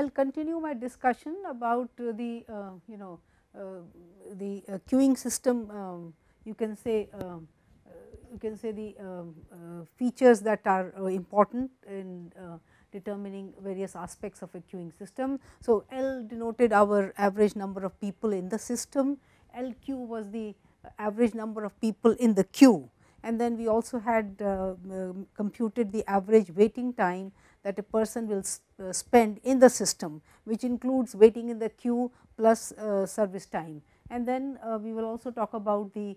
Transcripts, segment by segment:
I will continue my discussion about the the queuing system. You can say the features that are important in determining various aspects of a queuing system. So, L denoted our average number of people in the system, LQ was the average number of people in the queue, and then we also had computed the average waiting time that a person will spend in the system, which includes waiting in the queue plus service time. And then we will also talk about the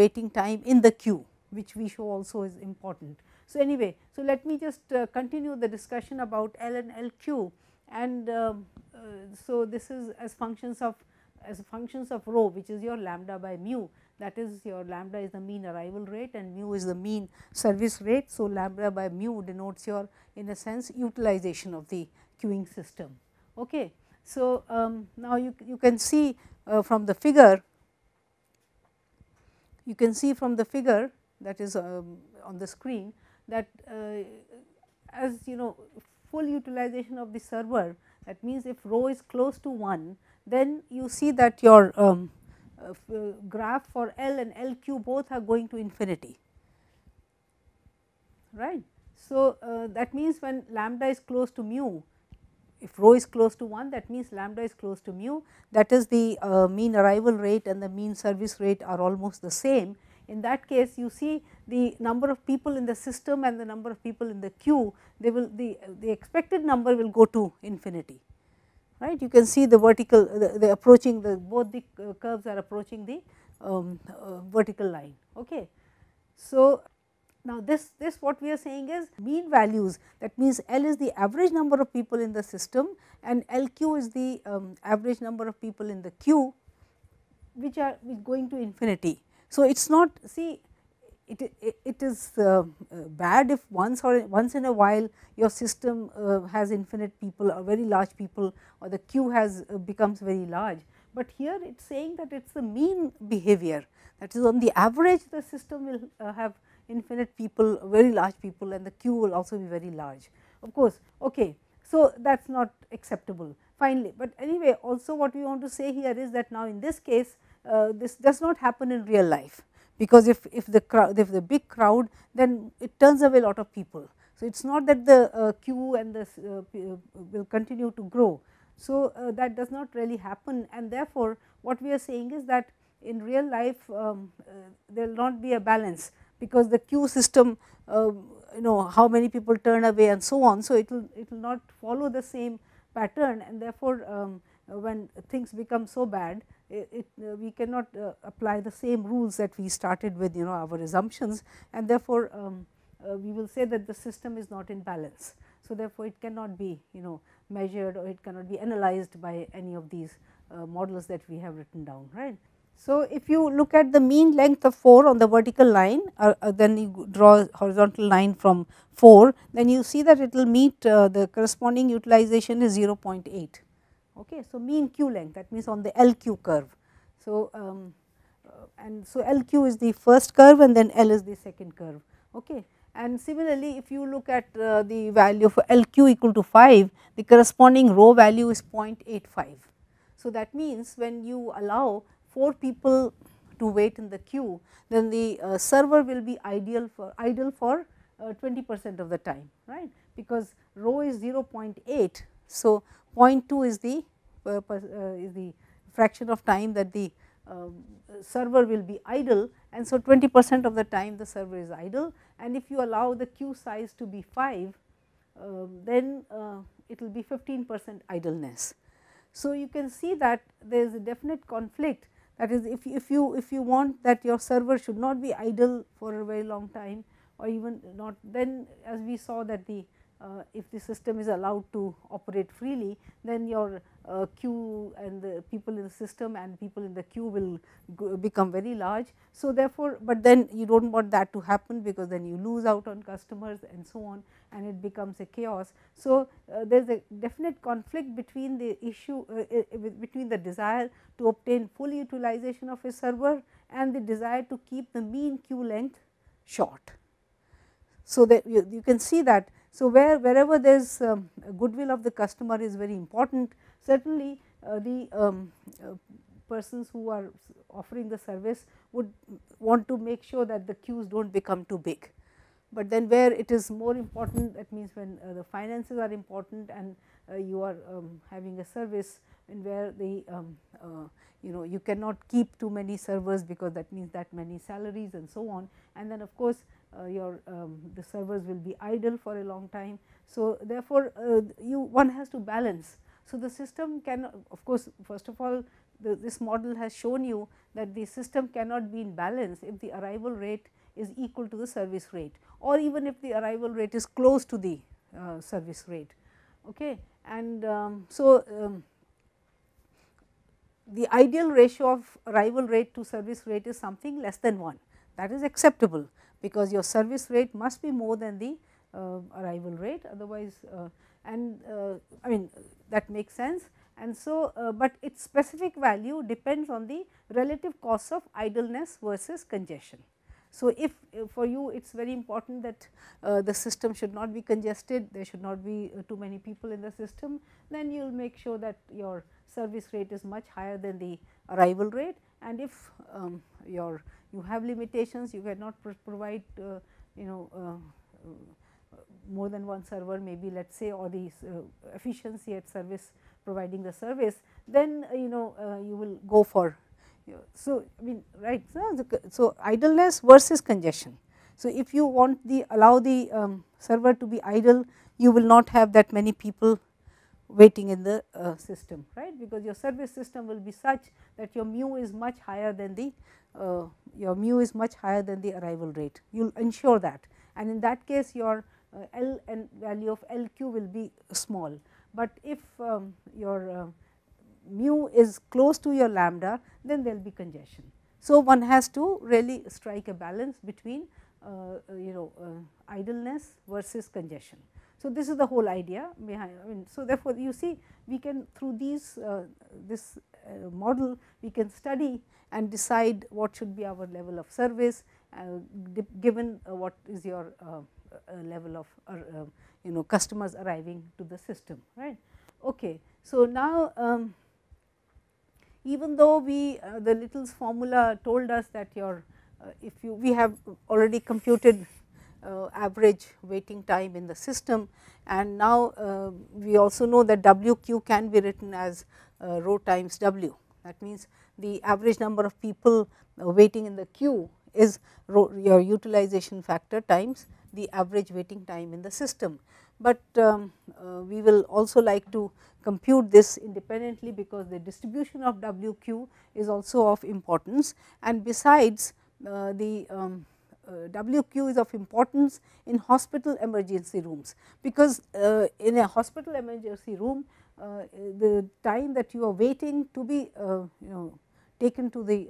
waiting time in the queue, which we show also is important. So, anyway, so let me just continue the discussion about L and LQ, and so this is as functions of rho, which is your lambda by mu, that is your lambda is the mean arrival rate and mu is the mean service rate. So, lambda by mu denotes your, in a sense, utilization of the queuing system. Okay. So, now you can see from the figure, that is on the screen, that as full utilization of the server, that means if rho is close to 1, then you see that your graph for L and LQ both are going to infinity, right. So, that means when lambda is close to mu, if rho is close to 1, that means lambda is close to mu, that is the mean arrival rate and the mean service rate are almost the same. In that case, you see the number of people in the system and the number of people in the queue, they will the expected number will go to infinity, right. You can see the vertical, the approaching the both the curves are approaching the vertical line. Okay. So, now this what we are saying is mean values, that means L is the average number of people in the system and LQ is the average number of people in the queue, which are going to infinity. So, it is not, see, it is bad if once in a while your system has infinite people or very large people, or the queue has becomes very large, but here it is saying that it is the mean behavior, that is on the average the system will have infinite people, very large people, and the queue will also be very large, of course. Okay. So, that is not acceptable finally, but anyway, also what we want to say here is that now in this case this does not happen in real life, because if the big crowd, then it turns away a lot of people. So, it is not that the queue and this will continue to grow. So, that does not really happen, and therefore, what we are saying is that in real life there will not be a balance, because the queue system how many people turn away and so on. So, it will not follow the same pattern, and therefore, when things become so bad, we cannot apply the same rules that we started with our assumptions, and therefore, we will say that the system is not in balance. So, therefore, it cannot be measured, or it cannot be analyzed by any of these models that we have written down, right. So, if you look at the mean length of 4 on the vertical line, then you draw a horizontal line from 4, then you see that it will meet the corresponding utilization is 0.8. Okay. So, mean queue length, that means on the LQ curve. So, and so LQ is the first curve and then L is the second curve. Okay. And similarly, if you look at the value for LQ equal to 5, the corresponding rho value is 0.85. So, that means when you allow 4 people to wait in the queue, then the server will be idle for 20% of the time, right, because rho is 0.8. So, 0.2 is the fraction of time that the server will be idle, and so 20% of the time the server is idle, and if you allow the queue size to be 5, then it will be 15% idleness. So, you can see that there is a definite conflict, that is if you want that your server should not be idle for a very long time, or even not, then as we saw that the if the system is allowed to operate freely, then your queue and the people in the system and people in the queue will become very large. So, therefore, but then you do not want that to happen, because then you lose out on customers and so on, and it becomes a chaos. So, there is a definite conflict between the issue between the desire to obtain full utilization of a server and the desire to keep the mean queue length short. So, that you can see that So, wherever there is goodwill of the customer is very important. Certainly, the persons who are offering the service would want to make sure that the queues do not become too big. But then where it is more important, that means when the finances are important and you are having a service and where the you cannot keep too many servers, because that means that many salaries and so on, and then of course your the servers will be idle for a long time. So, therefore, one has to balance. So, the system can, of course, first of all this model has shown you that the system cannot be in balance if the arrival rate is equal to the service rate, or even if the arrival rate is close to the service rate. Okay. And the ideal ratio of arrival rate to service rate is something less than 1, that is acceptable, because your service rate must be more than the arrival rate, otherwise I mean that makes sense. And so, but its specific value depends on the relative cost of idleness versus congestion. So, if for you it is very important that the system should not be congested, there should not be too many people in the system, then you will make sure that your service rate is much higher than the arrival rate. And if you have limitations, you cannot provide more than one server, maybe let us say, or the efficiency at service providing the service, then you will go for. So, I mean, right. So, idleness versus congestion. So, if you want allow the server to be idle, you will not have that many people waiting in the system, right, because your service system will be such that your mu is much higher than the arrival rate. You will ensure that, and in that case your L and value of LQ will be small. But if your mu is close to your lambda, then there will be congestion. So, one has to really strike a balance between idleness versus congestion. So, this is the whole idea behind. So, therefore, you see we can through this model we can study and decide what should be our level of service given what is your level of customers arriving to the system, right. Okay. So, now even though the Little's formula told us that we have already computed average waiting time in the system, and now we also know that WQ can be written as rho times W. That means, the average number of people waiting in the queue is your utilization factor times the average waiting time in the system. But we will also like to compute this independently, because the distribution of WQ is also of importance, and besides the WQ is of importance in hospital emergency rooms, because in a hospital emergency room the time that you are waiting to be taken to the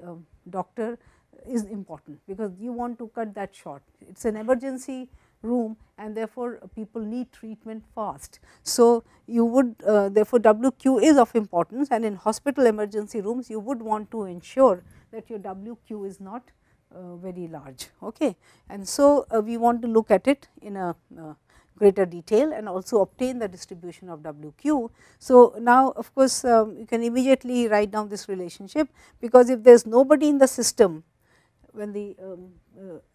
doctor is important, because you want to cut that short. It is an emergency room, and therefore, people need treatment fast. So, you would therefore, WQ is of importance, and in hospital emergency rooms you would want to ensure that your WQ is not very large. Okay. And so, we want to look at it in a greater detail and also obtain the distribution of WQ. So, now of course, you can immediately write down this relationship, because if there is nobody in the system when the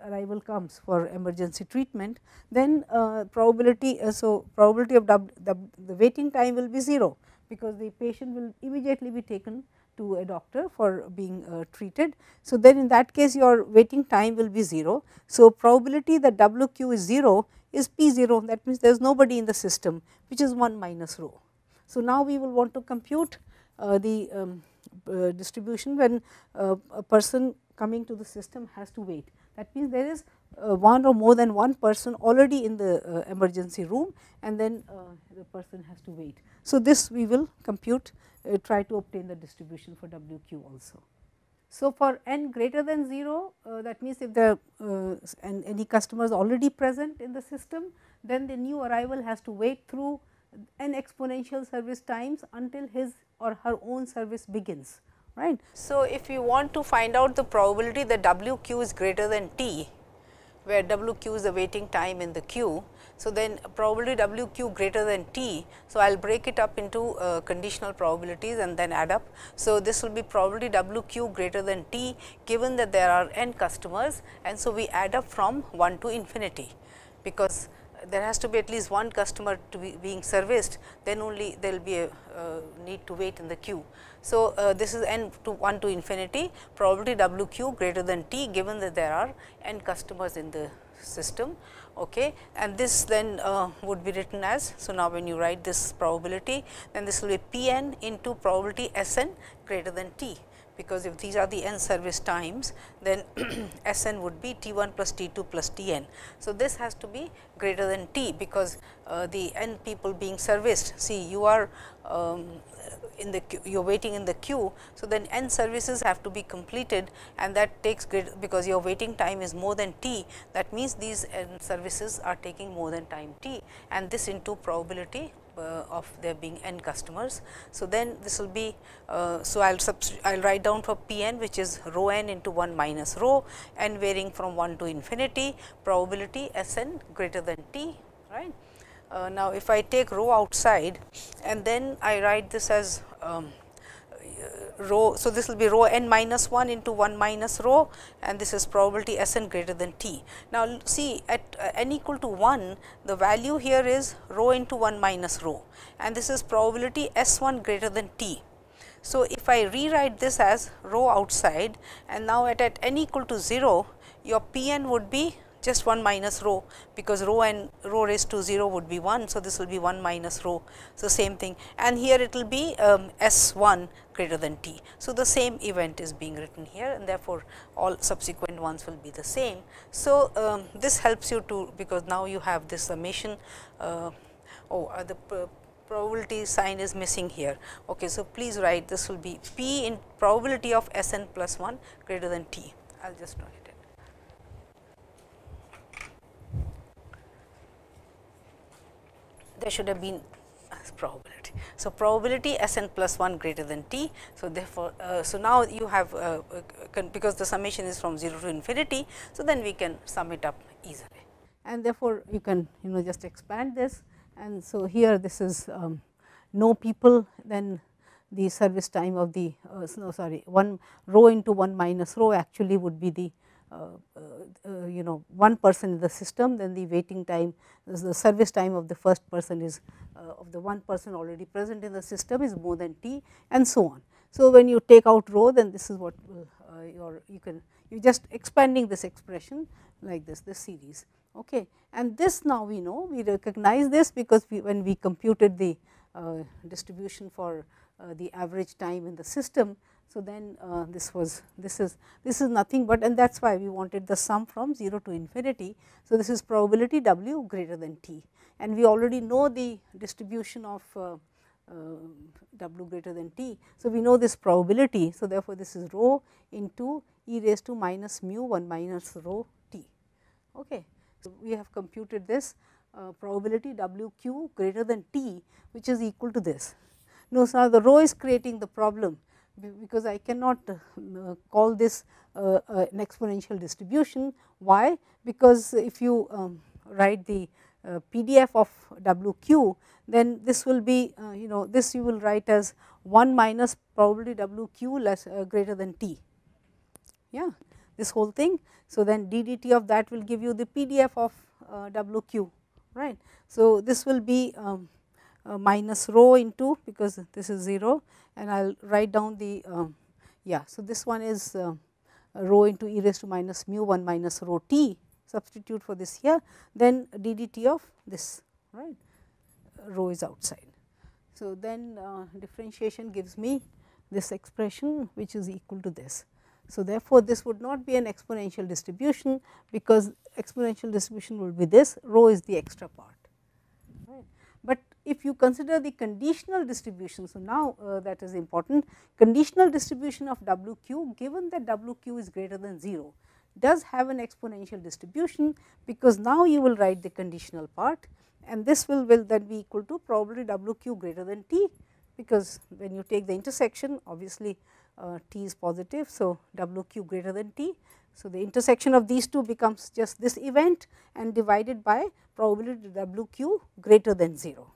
arrival comes for emergency treatment, then probability of the waiting time will be 0, because the patient will immediately be taken to a doctor for being treated. So, then in that case your waiting time will be 0. So, probability that WQ is 0 is P0, that means there is nobody in the system, which is 1 minus rho. So, now we will want to compute the distribution when a person coming to the system has to wait. That means, there is one or more than one person already in the emergency room, and then the person has to wait. So, this we will compute, try to obtain the distribution for WQ also. So, for n greater than 0, that means, if the any customer is already present in the system, then the new arrival has to wait through n exponential service times until his or her own service begins. Right. So, if you want to find out the probability that WQ is greater than T, where WQ is the waiting time in the queue, So, then probability W q greater than t. So, I will break it up into conditional probabilities and then add up. So, this will be probability W q greater than t given that there are n customers, and so we add up from 1 to infinity, because there has to be at least one customer to be being serviced, then only there will be a need to wait in the queue. So, this is n to 1 to infinity probability W q greater than t given that there are n customers in the system. Okay. And this then would be written as, so now when you write this probability, then this will be P n into probability S n greater than t, because if these are the n service times, then S n would be T 1 plus T 2 plus T n. So, this has to be greater than t, because the n people being serviced, see you are in the queue, you are waiting in the queue. So, then n services have to be completed, and that takes great, because your waiting time is more than t, that means these n services are taking more than time t, and this into probability of there being n customers. So, then this will be, so I will write down for P n, which is rho n into 1 minus rho n varying from 1 to infinity probability S n greater than t, right. Now, if I take rho outside and then I write this as rho. So, this will be rho n minus 1 into 1 minus rho, and this is probability S n greater than t. Now, see at n equal to 1, the value here is rho into 1 minus rho, and this is probability S 1 greater than t. So, if I rewrite this as rho outside, and now at n equal to 0, your P n would be just 1 minus rho, because rho and rho raised to 0 would be 1. So, this will be 1 minus rho. So, same thing, and here it will be S 1 greater than t. So, the same event is being written here, and therefore, all subsequent ones will be the same. So, this helps you to, because now you have this summation. The probability sign is missing here. Okay, so, please write this will be P in probability of S n plus 1 greater than t. I will just write it. There should have been probability. So, probability S n plus 1 greater than t. So, therefore, so now you have because the summation is from 0 to infinity. So, then we can sum it up easily, and therefore, you can just expand this. And so, here this is no people, then the service time of the no sorry 1 rho into 1 minus rho actually would be the one person in the system, then the waiting time, the service time of the first person is of the one person already present in the system is more than t, and so on. So, when you take out rho, then this is what will you just expanding this expression like this series. Okay. And this now we know, we recognize this, because when we computed the distribution for the average time in the system. So, then this is nothing but, and that is why we wanted the sum from 0 to infinity. So, this is probability W greater than t, and we already know the distribution of W greater than t. So, we know this probability. So, therefore, this is rho into e raised to minus mu 1 minus rho t. Okay. So, we have computed this probability W q greater than t, which is equal to this. No, so now the rho is creating the problem, because I cannot call this an exponential distribution. Why? Because if you write the PDF of W q, then this will be this you will write as 1 minus probability W q less greater than t, yeah, this whole thing. So, then d dt of that will give you the PDF of W q, right. So, this will be minus rho into, because this is 0, and I will write down the So, this one is rho into e raised to minus mu 1 minus rho t, substitute for this here, then d dt of this, right, rho is outside. So, then differentiation gives me this expression, which is equal to this. So, therefore, this would not be an exponential distribution, because exponential distribution will be this, rho is the extra part, right. But if you consider the conditional distribution, so now that is important, conditional distribution of W q, given that W q is greater than 0, does have an exponential distribution, because now you will write the conditional part, and this will then be equal to probability W q greater than t, because when you take the intersection, obviously t is positive. So, W q greater than t. So, the intersection of these two becomes just this event and divided by probability W q greater than 0.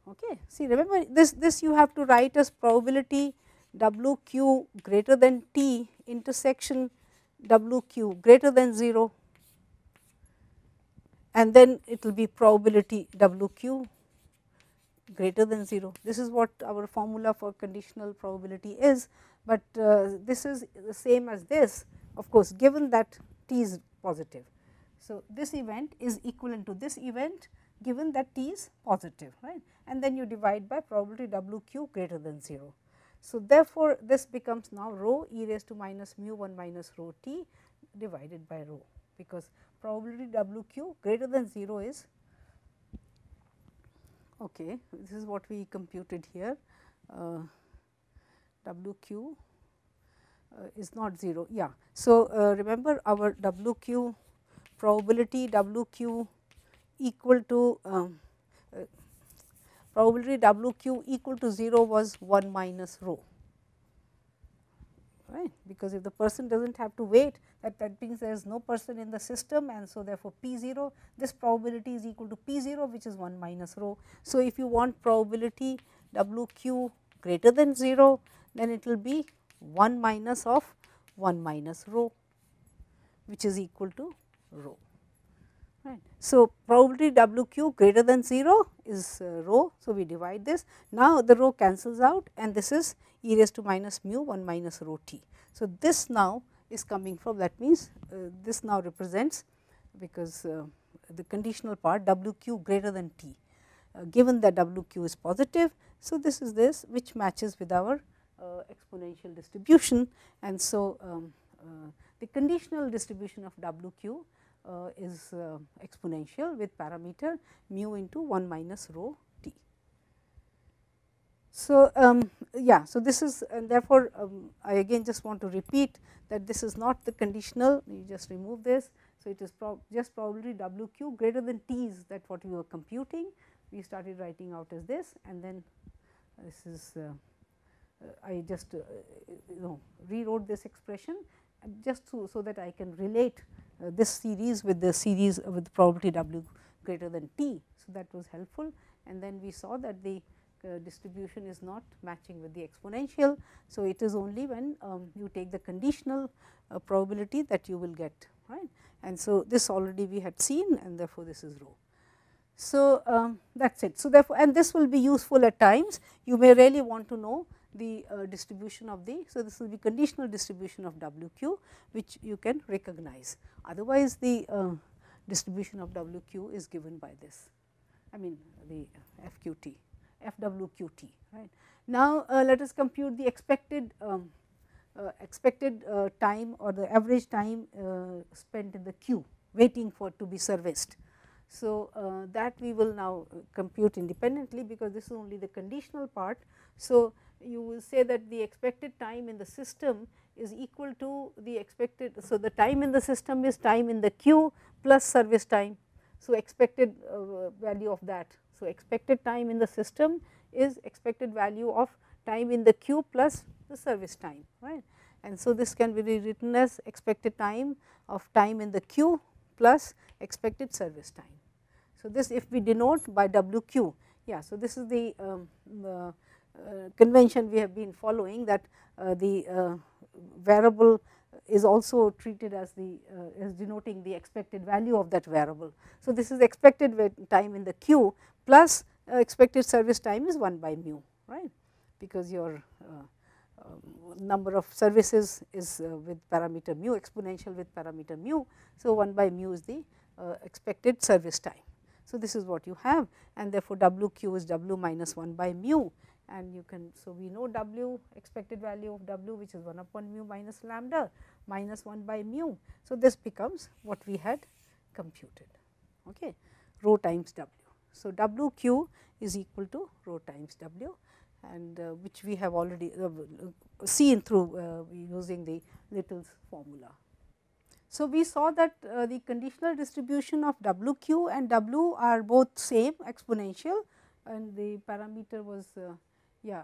Okay. See, remember this you have to write as probability W q greater than t intersection W q greater than 0, and then it will be probability W q greater than 0. This is what our formula for conditional probability is, but this is the same as this, of course, given that t is positive. So, this event is equivalent to this event given that t is positive, right, and then you divide by probability W q greater than 0. So, therefore, this becomes now rho e raised to minus mu 1 minus rho t divided by rho, because probability W q greater than 0 is okay. This is what we computed here. W q is not 0, yeah. So, remember our W q probability W q equal to probability W q equal to 0 was 1 minus rho, right, because if the person does not have to wait, that means there is no person in the system, and so therefore, P 0, this probability is equal to P 0, which is 1 minus rho. So, if you want probability W q greater than 0, then it will be 1 minus of 1 minus rho, which is equal to rho. Right. So, probability W q greater than 0 is rho. So, we divide this. Now, the rho cancels out, and this is e raised to minus mu 1 minus rho t. So, this now is coming from, that means, this now represents, because the conditional part W q greater than t, given that W q is positive. So, this is this which matches with our exponential distribution, and so the conditional distribution of W q is exponential with parameter mu into 1 minus rho t. So, yeah, so this is, and therefore, I again just want to repeat that this is not the conditional, you just remove this. So, it is just probability W q greater than t is that what we were computing, we started writing out as this, and then this is I just rewrote this expression just so that I can relate this series with the series with probability W greater than t. So, that was helpful, and then we saw that the distribution is not matching with the exponential. So, it is only when you take the conditional probability that you will get, right, and so this already we had seen, and therefore, this is rho. So, that is it. So, therefore, and this will be useful at times, you may really want to know the distribution of the. So, this will be conditional distribution of W q, which you can recognize. Otherwise, the distribution of W q is given by this, I mean the f q t, f W q t, right. Now, let us compute the expected time or the average time spent in the queue waiting for to be serviced. So, that we will now compute independently, because this is only the conditional part. So, you will say that the expected time in the system is equal to the expected. So, the time in the system is time in the queue plus service time. So, expected value of that. So, expected time in the system is expected value of time in the queue plus the service time, right. And so, this can be rewritten as expected time of time in the queue plus expected service time. So, this if we denote by W q, yeah. So, this is the convention we have been following, that the variable is also treated as the as denoting the expected value of that variable. So, this is expected time in the queue plus expected service time is 1 by mu, right, because your number of services is with parameter mu, exponential with parameter mu. So, 1 by mu is the expected service time. So, this is what you have, and therefore, W q is W minus 1 by mu, and you can. So, we know W expected value of W, which is 1 upon mu minus lambda minus 1 by mu. So, this becomes what we had computed, okay, rho times W. So, W q is equal to rho times W, and which we have already seen through using the Little's formula. So, we saw that the conditional distribution of W q and W are both same exponential, and the parameter was yeah,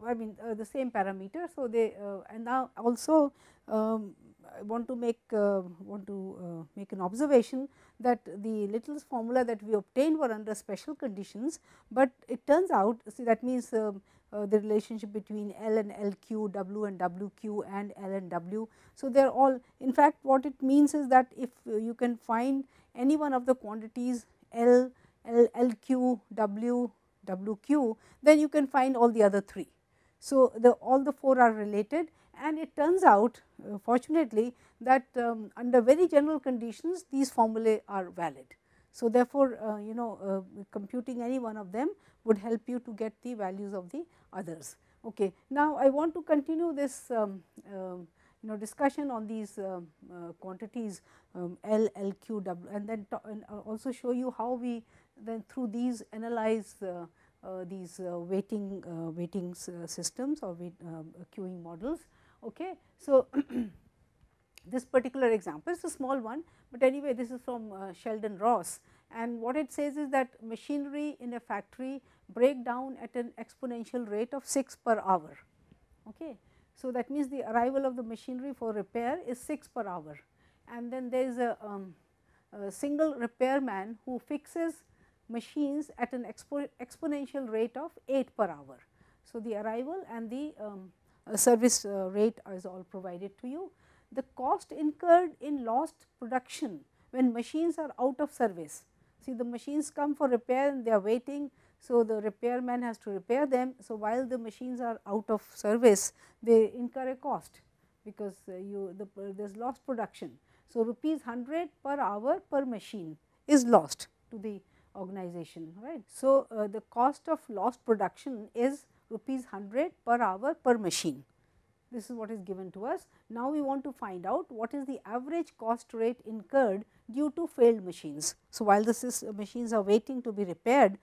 I mean the same parameter. So, they and now also I want to make an observation that the Little's formula that we obtained were under special conditions, but it turns out, see, that means the relationship between L and LQ, W and WQ, and L and W. So, they are all, in fact, what it means is that if you can find any one of the quantities L, LQ, W, WQ, then you can find all the other three. So, all the four are related, and it turns out fortunately that under very general conditions these formulae are valid. So, therefore, computing any one of them would help you to get the values of the others. Okay. Now, I want to continue this discussion on these quantities L, L, Q, W, and then also show you how we then through these analyze these weighting systems or queuing models. Okay. So, this particular example is a small one, but anyway this is from Sheldon Ross, and what it says is that machinery in a factory break down at an exponential rate of 6 per hour. Okay. So, that means the arrival of the machinery for repair is 6 per hour, and then there is a single repairman who fixes machines at an exponential rate of 8 per hour. So, the arrival and the service rate is all provided to you. The cost incurred in lost production when machines are out of service. See, the machines come for repair and they are waiting. So, the repairman has to repair them. So, while the machines are out of service, they incur a cost because there is lost production. So, rupees 100 per hour per machine is lost to the organization, right. So, the cost of lost production is rupees 100 per hour per machine. This is what is given to us. Now, we want to find out what is the average cost rate incurred due to failed machines. So, while the machines are waiting to be repaired,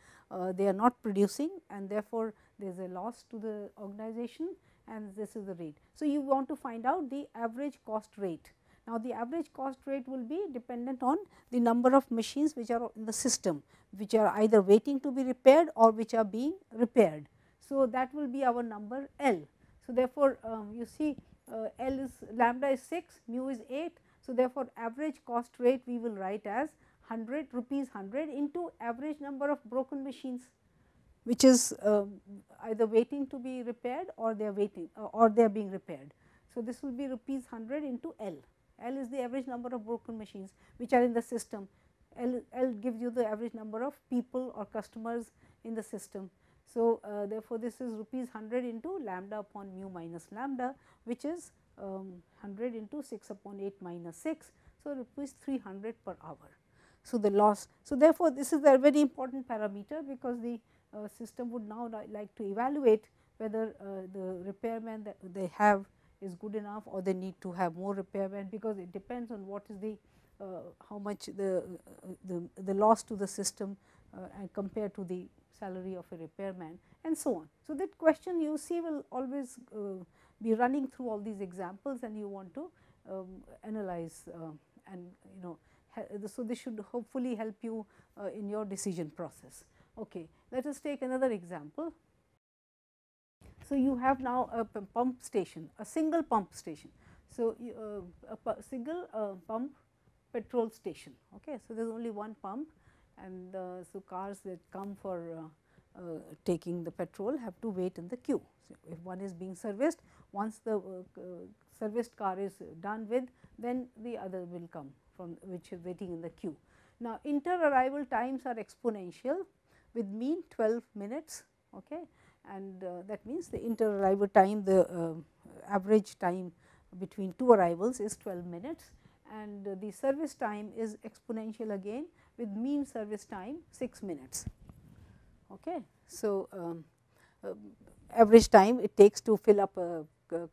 they are not producing, and therefore, there is a loss to the organization, and this is the rate. So, you want to find out the average cost rate. Now, the average cost rate will be dependent on the number of machines which are in the system, which are either waiting to be repaired or which are being repaired. So, that will be our number L. So, therefore, you see L is lambda is 6, mu is 8. So, therefore, average cost rate we will write as 100 rupees 100 into average number of broken machines, which is either waiting to be repaired or they are waiting or they are being repaired. So, this will be rupees 100 into L. L is the average number of broken machines which are in the system. L gives you the average number of people or customers in the system. So, therefore, this is rupees 100 into lambda upon mu minus lambda, which is 100 into 6 upon 8 minus 6. So, rupees 300 per hour. So, the loss. So, therefore, this is a very important parameter because the system would now like to evaluate whether the repairman that they have is good enough or they need to have more repairmen, because it depends on what is the how much the loss to the system and compared to the salary of a repairman, and so on. So, that question you see will always be running through all these examples, and you want to analyze and so this should hopefully help you in your decision process. Okay. Let us take another example. So, you have now a pump station, a single pump station. So, a single pump petrol station. Okay. So, there is only one pump, and so cars that come for taking the petrol have to wait in the queue. So, if one is being serviced, once the serviced car is done with, then the other will come from which is waiting in the queue. Now, inter-arrival times are exponential with mean 12 minutes, okay, and that means the inter-arrival time, the average time between two arrivals is 12 minutes, and the service time is exponential again with mean service time 6 minutes. Okay. So, average time it takes to fill up a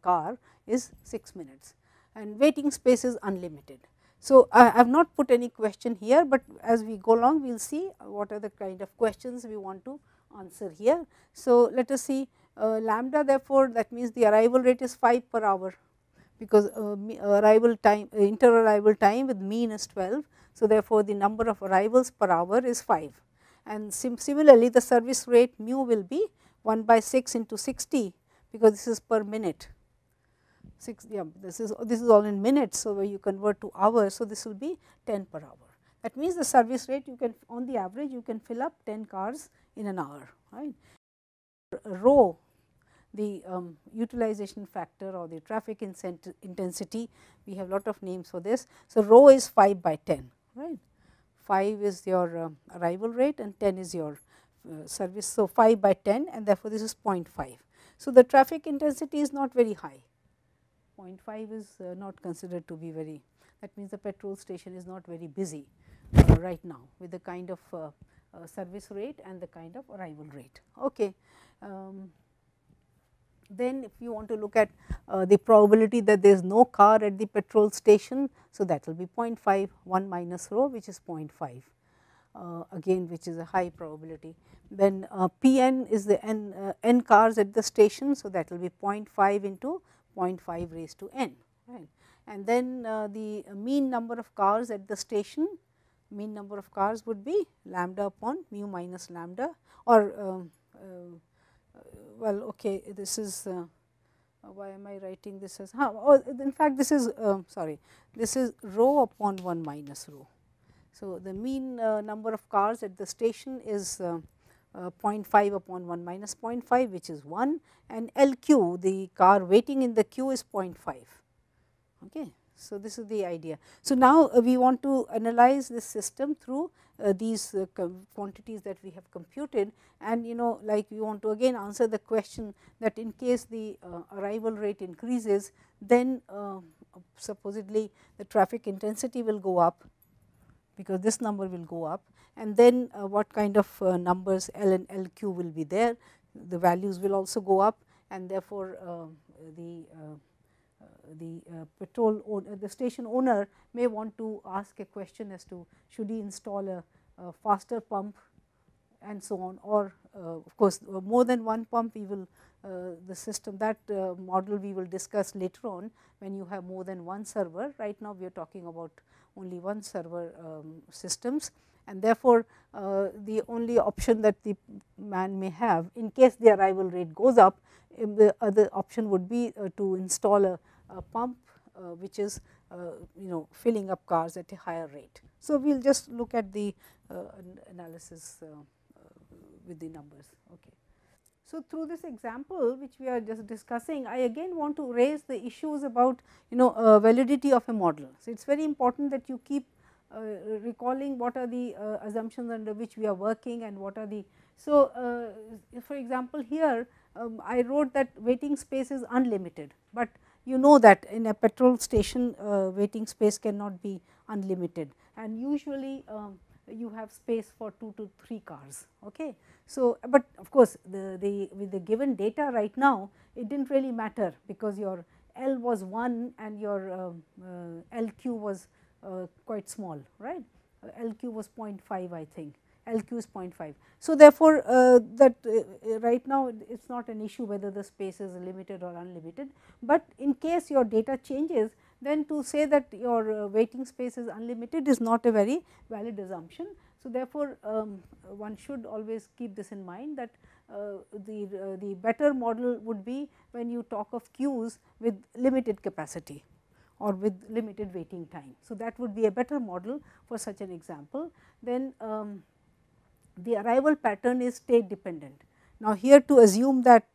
car is 6 minutes, and waiting space is unlimited. So, I have not put any question here, but as we go along we will see what are the kind of questions we want to answer here. So, let us see lambda, therefore, that means the arrival rate is 5 per hour, because arrival time inter-arrival time with mean is 12. So, therefore, the number of arrivals per hour is 5, and similarly the service rate mu will be 1 by 6 into 60, because this is per minute. 6, yeah, this is all in minutes. So, where you convert to hours, so this will be 10 per hour. That means the service rate, you can, on the average you can fill up 10 cars in an hour, right. Rho, the utilization factor or the traffic intensity, we have lot of names for this. So, rho is 5 by 10, right. 5 is your arrival rate and 10 is your service. So, 5 by 10, and therefore, this is 0.5. So, the traffic intensity is not very high. 0.5 is not considered to be very, that means the petrol station is not very busy right now with the kind of service rate and the kind of arrival rate. Okay. Then if you want to look at the probability that there is no car at the petrol station, so that will be 0.5, 1 minus rho, which is 0.5. Again, which is a high probability. Then Pn is the n cars at the station, so that will be 0.5 into 0.5 raised to n, right. And then the mean number of cars at the station, mean number of cars would be lambda upon mu minus lambda, or well, okay, this is why am I writing this as, in fact this is sorry, this is rho upon 1 minus rho. So, the mean number of cars at the station is 0.5 upon 1 minus 0.5, which is 1, and LQ, the car waiting in the queue, is 0.5. Okay. So, this is the idea. So, now we want to analyze this system through these quantities that we have computed, and like we want to again answer the question that in case the arrival rate increases, then supposedly the traffic intensity will go up, because this number will go up, and then what kind of numbers L and LQ will be there, the values will also go up, and therefore, the petrol owner, the station owner may want to ask a question as to should he install a faster pump and so on, or of course, more than one pump we will the system, that model we will discuss later on when you have more than one server. Right now we are talking about only one server systems, and therefore, the only option that the man may have in case the arrival rate goes up, the other option would be to install a pump which is filling up cars at a higher rate. So, we will just look at the analysis with the numbers. Okay. So, through this example which we are just discussing, I again want to raise the issues about validity of a model. So, it is very important that you keep recalling what are the assumptions under which we are working and what are the. So, for example, here I wrote that waiting space is unlimited, but you know that in a petrol station waiting space cannot be unlimited, and usually you have space for 2 to 3 cars. Okay. So, but of course, with the given data right now, it did not really matter, because your L was 1 and your LQ was quite small, right. LQ was 0.5, I think. LQ is 0.5. So, therefore, that right now it is not an issue whether the space is limited or unlimited, but in case your data changes, then to say that your waiting space is unlimited is not a very valid assumption. So, therefore, one should always keep this in mind, that the better model would be when you talk of queues with limited capacity or with limited waiting time. So, that would be a better model for such an example. Then the arrival pattern is state dependent. Now, here to assume that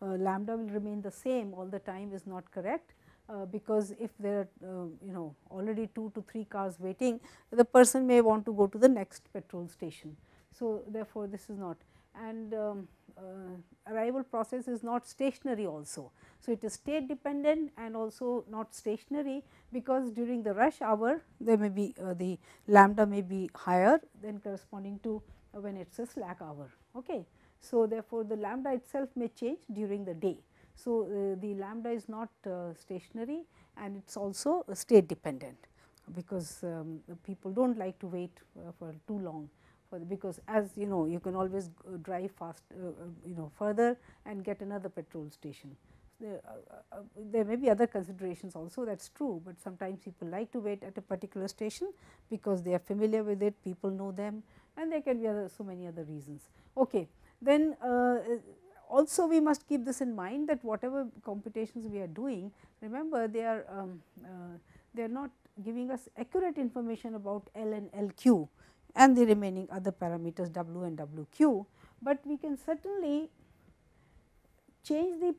lambda will remain the same all the time is not correct, because if there are already 2 to 3 cars waiting, the person may want to go to the next petrol station. So, therefore, this is not, and arrival process is not stationary also. So, it is state dependent and also not stationary, because during the rush hour there may be the lambda may be higher than corresponding to when it is a slack hour. Okay. So, therefore, the lambda itself may change during the day. So, the lambda is not stationary, and it is also state dependent, because people do not like to wait for too long, because as you can always drive fast further and get another petrol station. There may be other considerations also, that is true, but sometimes people like to wait at a particular station because they are familiar with it, people know them, and there can be so many other reasons. Okay. Then also we must keep this in mind that whatever computations we are doing, remember they are not giving us accurate information about L and LQ and the remaining other parameters W and WQ, but we can certainly change the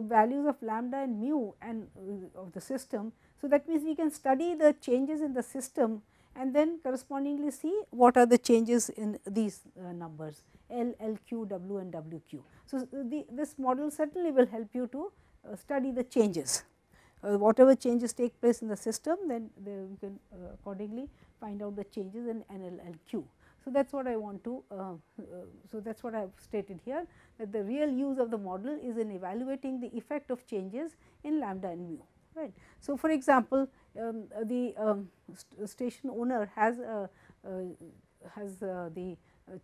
values of lambda and mu and of the system. So, that means we can study the changes in the system and then correspondingly see what are the changes in these numbers L, LQ, W and WQ. So, this model certainly will help you to study the changes. Whatever changes take place in the system, then we can accordingly find out the changes in NLLQ. So, that is what I want to, so that is what I have stated here, that the real use of the model is in evaluating the effect of changes in lambda and mu. Right. So, for example, the station owner has the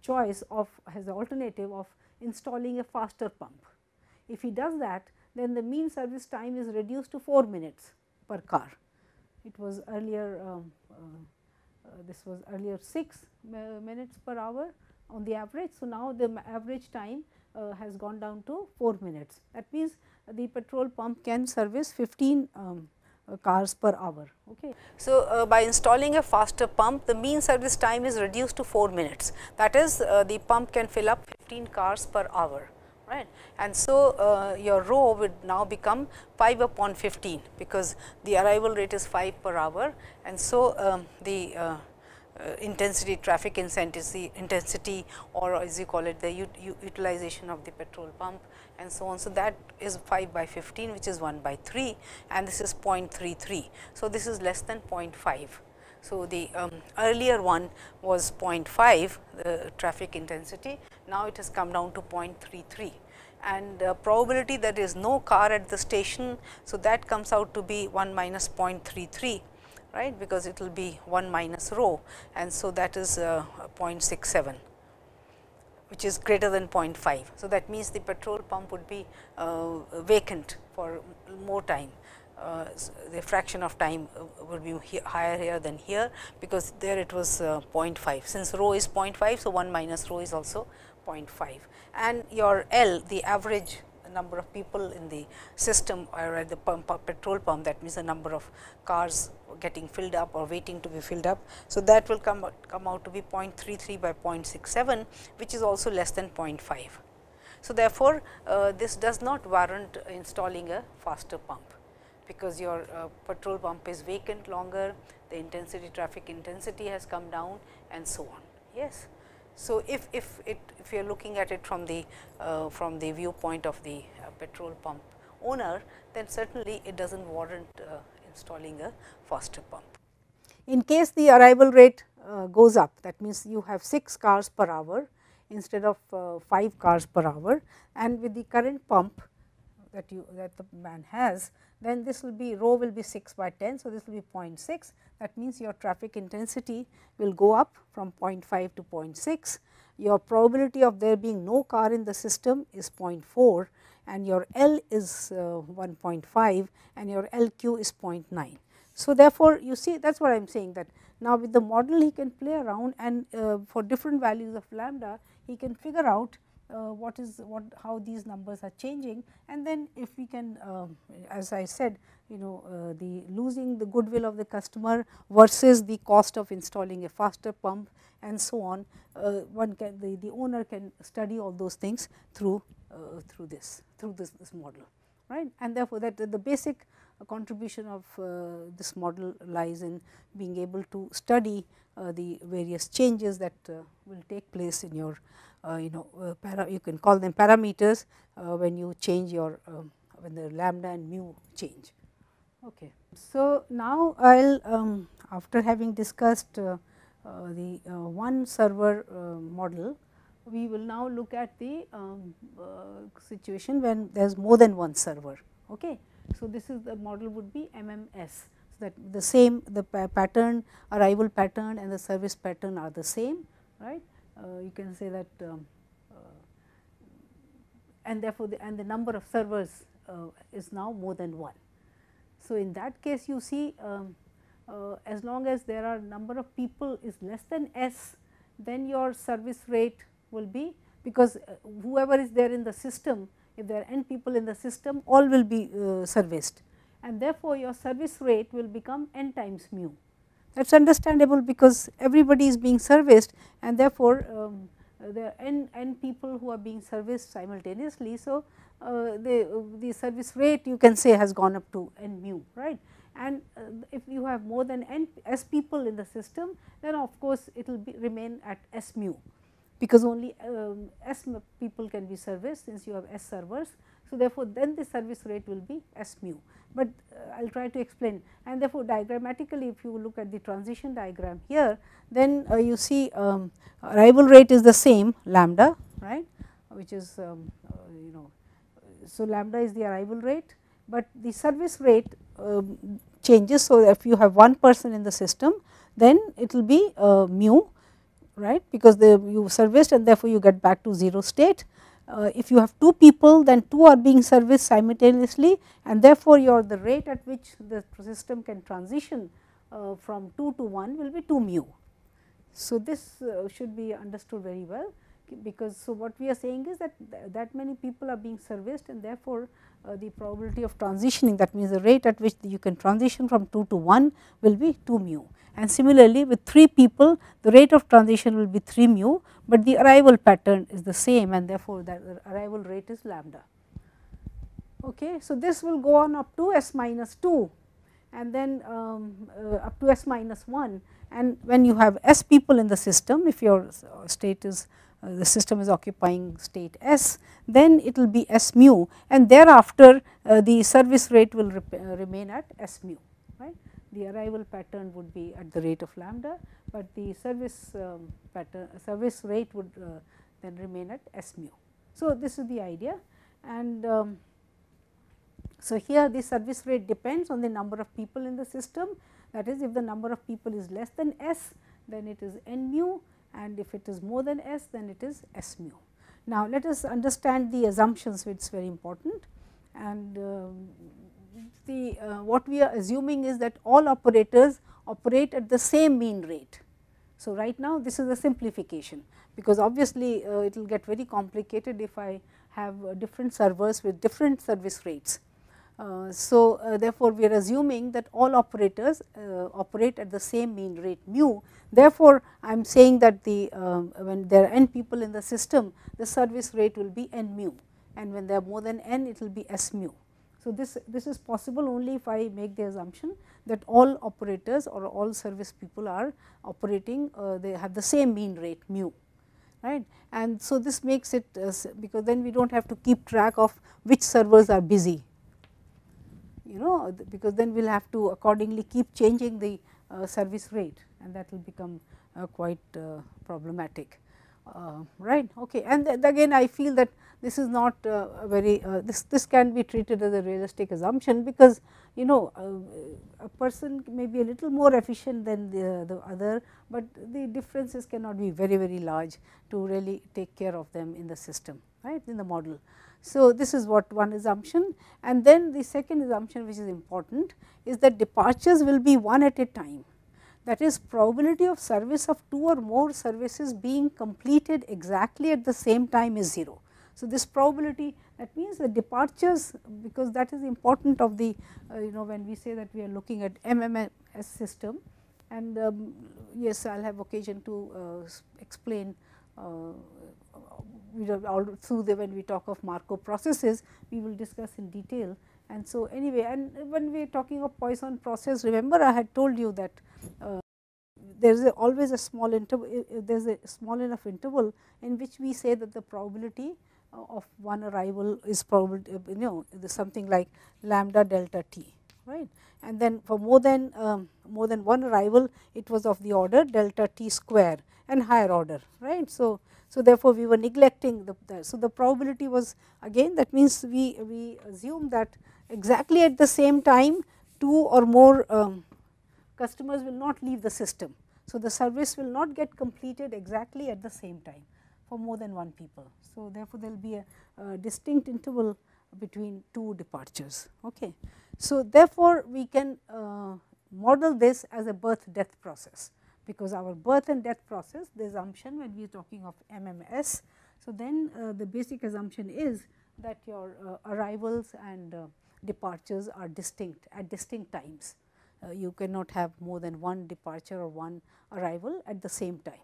choice of, has the alternative of installing a faster pump. If he does that, then the mean service time is reduced to 4 minutes per car. It was earlier this was earlier 6 minutes per hour on the average. So, now the average time has gone down to 4 minutes. That means, the petrol pump can service 15 cars per hour. Okay. So, by installing a faster pump, the mean service time is reduced to 4 minutes. That is, the pump can fill up 15 cars per hour. Right. And so, your rho would now become 5 upon 15, because the arrival rate is 5 per hour, and so the intensity, traffic intensity, or as you call it, the utilization of the petrol pump and so on. So, that is 5 by 15, which is 1 by 3, and this is 0.33. So, this is less than 0.5. So, the earlier one was 0.5 the traffic intensity, now it has come down to 0.33, and probability that there is no car at the station. So, that comes out to be 1 minus 0.33, right, because it will be 1 minus rho, and so that is 0.67, which is greater than 0.5. So, that means the petrol pump would be vacant for more time. The fraction of time would be higher here than here, because there it was 0.5. Since rho is 0.5, so 1 minus rho is also 0.5. And your L, the average number of people in the system or at the petrol pump, that means the number of cars getting filled up or waiting to be filled up. So, that will come out to be 0.33 by 0.67, which is also less than 0.5. So, therefore, this does not warrant installing a faster pump, because your petrol pump is vacant longer, the intensity, traffic intensity has come down and so on. Yes. So, if you are looking at it from the viewpoint of the petrol pump owner, then certainly it does not warrant installing a faster pump. In case the arrival rate goes up, that means you have 6 cars per hour instead of 5 cars per hour, and with the current pump that the man has, then this will be rho will be 6 by 10. So, this will be 0.6. That means, your traffic intensity will go up from 0.5 to 0.6. Your probability of there being no car in the system is 0.4, and your L is 1.5, and your LQ is 0.9. So, therefore, you see that is what I am saying, that now with the model he can play around, and for different values of lambda he can figure out how these numbers are changing, and then if we can, as I said, the losing the goodwill of the customer versus the cost of installing a faster pump and so on, the owner can study all those things through this model, right. And therefore, that the basic contribution of this model lies in being able to study the various changes that will take place in your you can call them parameters when you change your when the lambda and mu change. Okay. So, now I will after having discussed the one server model, we will now look at the situation when there is more than one server. Okay. So, this is the model would be MMS. So, that the same pattern, arrival pattern and the service pattern are the same, right. You can say that and therefore, the number of servers is now more than 1. So, in that case you see as long as there are number of people is less than S, then your service rate will be, because whoever is there in the system if there are n people in the system, all will be serviced, and therefore, your service rate will become n times mu. That is understandable, because everybody is being serviced, and therefore, there are n people who are being serviced simultaneously. So, the service rate you can say has gone up to n mu, right. And if you have more than n s people in the system, then of course, it will remain at s mu, because only s people can be serviced, since you have s servers. So, therefore, then the service rate will be s mu, but I will try to explain, and therefore, diagrammatically if you look at the transition diagram here, then you see arrival rate is the same lambda, right, which is so lambda is the arrival rate, but the service rate changes. So, if you have one person in the system, then it will be mu, right, because you serviced, and therefore, you get back to 0 state. If you have two people, then two are being serviced simultaneously, and therefore, the rate at which the system can transition from 2 to 1 will be 2 mu. So, this should be understood very well, because so what we are saying is that that many people are being serviced, and therefore, the probability of transitioning, that means the rate at which you can transition from 2 to 1 will be 2 mu. And similarly, with 3 people, the rate of transition will be 3 mu, but the arrival pattern is the same, and therefore, the arrival rate is lambda. Okay. So, this will go on up to s minus 2, and then up to s minus 1, and when you have s people in the system, if your state is the system is occupying state s, then it will be s mu, and thereafter the service rate will remain at s mu, right. The arrival pattern would be at the rate of lambda, but the service service rate would then remain at s mu. So, this is the idea, and so here the service rate depends on the number of people in the system, that is, if the number of people is less than s, then it is n mu, and if it is more than s, then it is s mu. Now, let us understand the assumptions, which is very important, and what we are assuming is that all operators operate at the same mean rate. So, right now this is a simplification, because obviously it will get very complicated if I have different servers with different service rates. Therefore, we are assuming that all operators operate at the same mean rate mu. Therefore, I am saying that when there are n people in the system, the service rate will be n mu, and when there are more than n, it will be s mu. So, this is possible only if I make the assumption that all operators or all service people are operating, they have the same mean rate mu, right. And so, this makes it because then we do not have to keep track of which servers are busy, because then we will have to accordingly keep changing the service rate, and that will become quite problematic, right. Okay. And again I feel that this is not very this can be treated as a realistic assumption, because a person may be a little more efficient than the other, but the differences cannot be very, very large to really take care of them in the system, right, in the model. So, this is what one assumption, and then the second assumption, which is important, is that departures will be one at a time. That is, probability of service of two or more services being completed exactly at the same time is 0. So, this probability, that means the departures, because that is important of the when we say that we are looking at MMS system, and yes, I will have occasion to explain all through when we talk of Markov processes, we will discuss in detail. And so, anyway, and when we are talking of Poisson process, remember I had told you that there is always a small interval, there is a small enough interval in which we say that the probability of one arrival is probably something like lambda delta t, right. And then for more than one arrival, it was of the order delta t square and higher order, right. So, therefore, we were neglecting so the probability was, again, that means we assume that exactly at the same time 2 or more customers will not leave the system. So, the service will not get completed exactly at the same time for more than one people. So, therefore, there will be a distinct interval between two departures. Okay. So, therefore, we can model this as a birth death process, because our birth and death process, the assumption when we are talking of MMS. So, then the basic assumption is that your arrivals and departures are distinct at distinct times. You cannot have more than one departure or one arrival at the same time.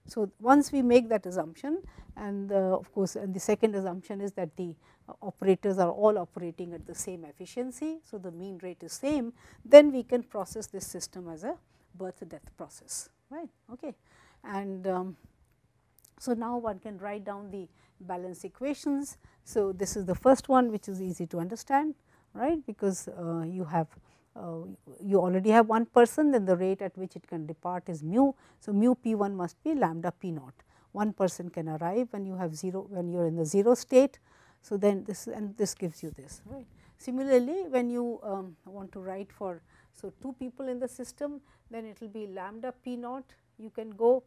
So, once we make that assumption, and of course, and the second assumption is that the operators are all operating at the same efficiency. So, the mean rate is same, then we can process this system as a birth death process, right. Okay. And so, now one can write down the balance equations. So, this is the first one, which is easy to understand, right, because you have you already have one person, then the rate at which it can depart is mu. So, mu p 1 must be lambda p naught. One person can arrive when you have 0, when you are in the 0 state. So, then this, and this gives you this, right. Similarly, when you want to write for, so 2 people in the system, then it will be lambda p naught. You can go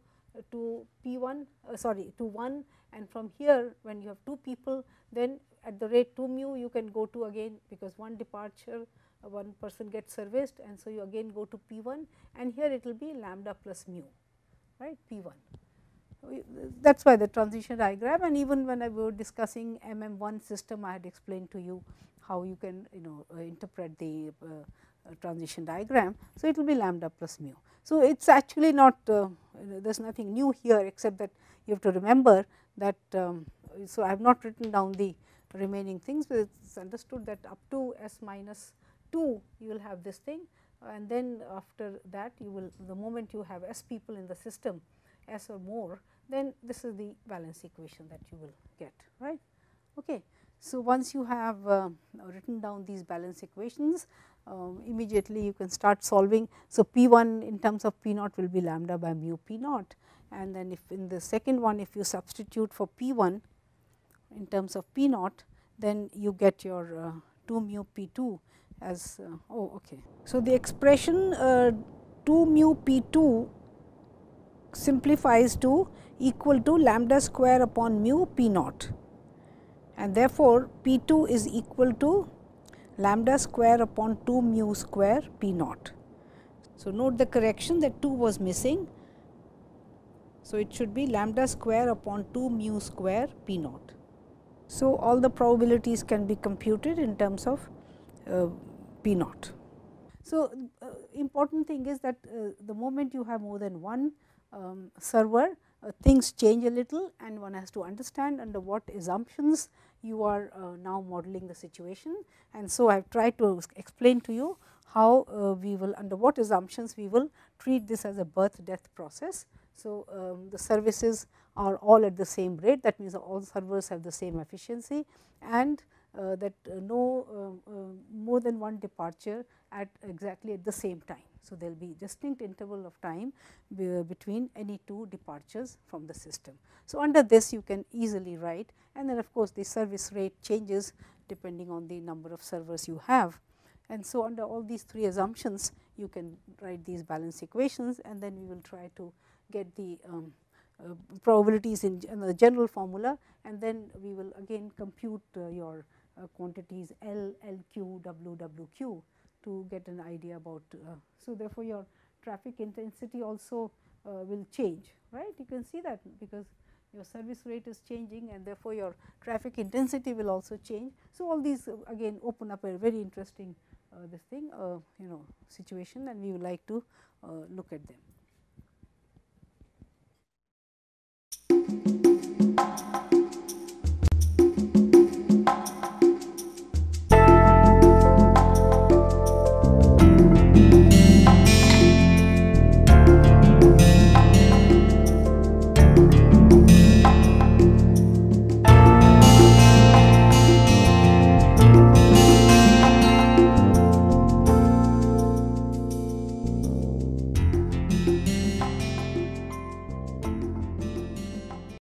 to p 1 sorry to 1, and from here when you have 2 people, then at the rate 2 mu you can go to again, because one departure one person gets serviced, and so you again go to p 1, and here it will be lambda plus mu, right, p 1. That is why the transition diagram, and even when I were discussing MM1 system, I had explained to you how you can interpret the transition diagram. So, it will be lambda plus mu. So, it is actually not there is nothing new here, except that you have to remember that. So, I have not written down the remaining things, but it is understood that up to s minus 2 you will have this thing, and then after that you will, the moment you have s people in the system, s or more, then this is the balance equation that you will get, right. Okay. So, once you have written down these balance equations, immediately you can start solving. So, p 1 in terms of p naught will be lambda by mu p naught, and then if in the second one, if you substitute for p 1 in terms of p naught, then you get your 2 mu p 2 as okay. So, the expression 2 mu p 2 simplifies to equal to lambda square upon mu p naught, and therefore, p 2 is equal to lambda square upon 2 mu square p naught. So, note the correction that 2 was missing. So, it should be lambda square upon 2 mu square p naught. So, all the probabilities can be computed in terms of p naught. So, important thing is that the moment you have more than one server, things change a little, and one has to understand under what assumptions you are now modeling the situation. And so, I have tried to explain to you how we will, under what assumptions we will treat this as a birth death process. So, the services are all at the same rate, that means all servers have the same efficiency, and that no more than one departure at exactly at the same time. So, there will be distinct interval of time between any two departures from the system. So, under this you can easily write, and then of course, the service rate changes depending on the number of servers you have. And so, under all these three assumptions you can write these balance equations, and then we will try to get the probabilities in the general formula, and then we will again compute your quantities L, LQ, W, WQ to get an idea about. So, therefore, your traffic intensity also will change, right. You can see that because your service rate is changing, and therefore, your traffic intensity will also change. So, all these again open up a very interesting this thing situation, and we would like to look at them.